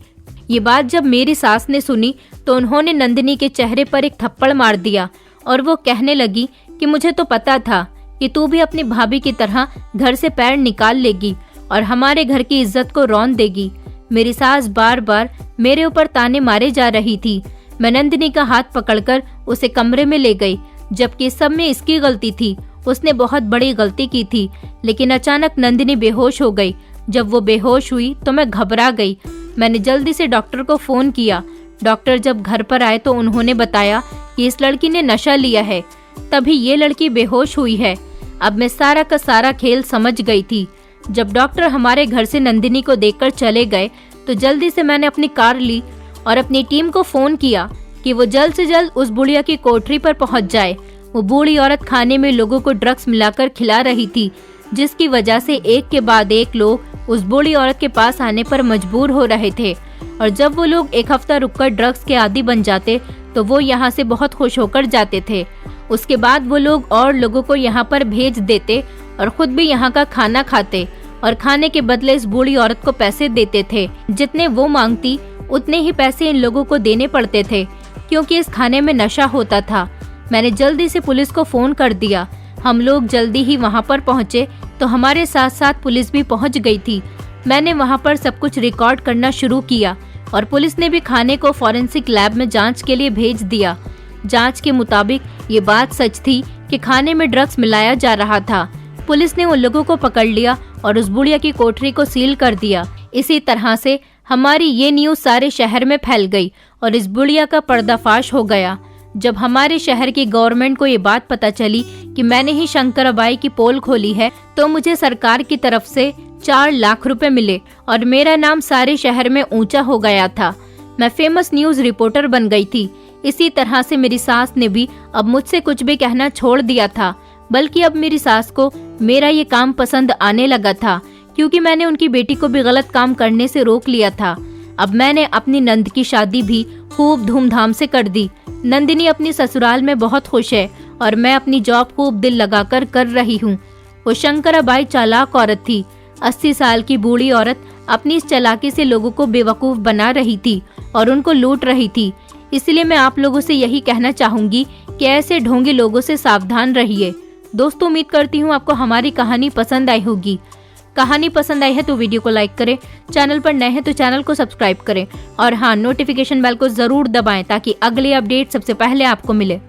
ये बात जब मेरी सास ने सुनी तो उन्होंने नंदिनी के चेहरे पर एक थप्पड़ मार दिया और वो कहने लगी कि मुझे तो पता था कि तू भी अपनी भाभी की तरह घर से पैर निकाल लेगी और हमारे घर की इज्जत को रौंद देगी। मेरी सास बार बार मेरे ऊपर ताने मारे जा रही थी। मैं नंदिनी का हाथ पकड़कर उसे कमरे में ले गई, जबकि सब में इसकी गलती थी। उसने बहुत बड़ी गलती की थी। लेकिन अचानक नंदिनी बेहोश हो गई। जब वो बेहोश हुई तो मैं घबरा गई। मैंने जल्दी से डॉक्टर को फोन किया। डॉक्टर जब घर पर आए तो उन्होंने बताया कि इस लड़की ने नशा लिया है, तभी ये लड़की बेहोश हुई है। अब मैं सारा का सारा खेल समझ गई थी। जब डॉक्टर हमारे घर से नंदिनी को देखकर चले गए तो जल्दी से मैंने अपनी कार ली और अपनी टीम को फोन किया कि वो जल्द से जल्द उस बुढ़िया की कोठरी पर पहुंच जाए। वो बूढ़ी औरत खाने में लोगों को ड्रग्स मिलाकर खिला रही थी, जिसकी वजह से एक के बाद एक लोग उस बूढ़ी औरत के पास आने पर मजबूर हो रहे थे। और जब वो लोग 1 हफ्ता रुककर ड्रग्स के आदी बन जाते तो वो यहाँ से बहुत खुश होकर जाते थे। उसके बाद वो लोग और लोगों को यहाँ पर भेज देते और खुद भी यहाँ का खाना खाते और खाने के बदले इस बूढ़ी औरत को पैसे देते थे। जितने वो मांगती उतने ही पैसे इन लोगों को देने पड़ते थे, क्योंकि इस खाने में नशा होता था। मैंने जल्दी से पुलिस को फोन कर दिया। हम लोग जल्दी ही वहाँ पर पहुँचे तो हमारे साथ साथ पुलिस भी पहुँच गई थी। मैंने वहाँ पर सब कुछ रिकॉर्ड करना शुरू किया और पुलिस ने भी खाने को फॉरेंसिक लैब में जांच के लिए भेज दिया। जांच के मुताबिक ये बात सच थी कि खाने में ड्रग्स मिलाया जा रहा था। पुलिस ने उन लोगों को पकड़ लिया और उस बुढ़िया की कोठरी को सील कर दिया। इसी तरह से हमारी ये न्यूज़ सारे शहर में फैल गई और इस बुढ़िया का पर्दाफाश हो गया। जब हमारे शहर की गवर्नमेंट को ये बात पता चली कि मैंने ही शंकराबाई की पोल खोली है, तो मुझे सरकार की तरफ से 4 लाख रुपए मिले और मेरा नाम सारे शहर में ऊंचा हो गया था। मैं फेमस न्यूज़ रिपोर्टर बन गई थी। इसी तरह से मेरी सास ने भी अब मुझसे कुछ भी कहना छोड़ दिया था, बल्कि अब मेरी सास को मेरा ये काम पसंद आने लगा था, क्योंकि मैंने उनकी बेटी को भी गलत काम करने से रोक लिया था। अब मैंने अपनी नंद की शादी भी खूब धूमधाम से कर दी। नंदिनी अपनी ससुराल में बहुत खुश है और मैं अपनी जॉब खूब दिल लगाकर कर रही हूँ। वो शंकराबाई चालाक औरत थी। 80 साल की बूढ़ी औरत अपनी इस चालाकी से लोगों को बेवकूफ बना रही थी और उनको लूट रही थी। इसलिए मैं आप लोगों से यही कहना चाहूंगी कि ऐसे ढोंगी लोगों से सावधान रहिए। दोस्तों, उम्मीद करती हूँ आपको हमारी कहानी पसंद आई होगी। कहानी पसंद आई है तो वीडियो को लाइक करें, चैनल पर नए हैं तो चैनल को सब्सक्राइब करें और हाँ, नोटिफिकेशन बेल को जरूर दबाएं ताकि अगली अपडेट सबसे पहले आपको मिले।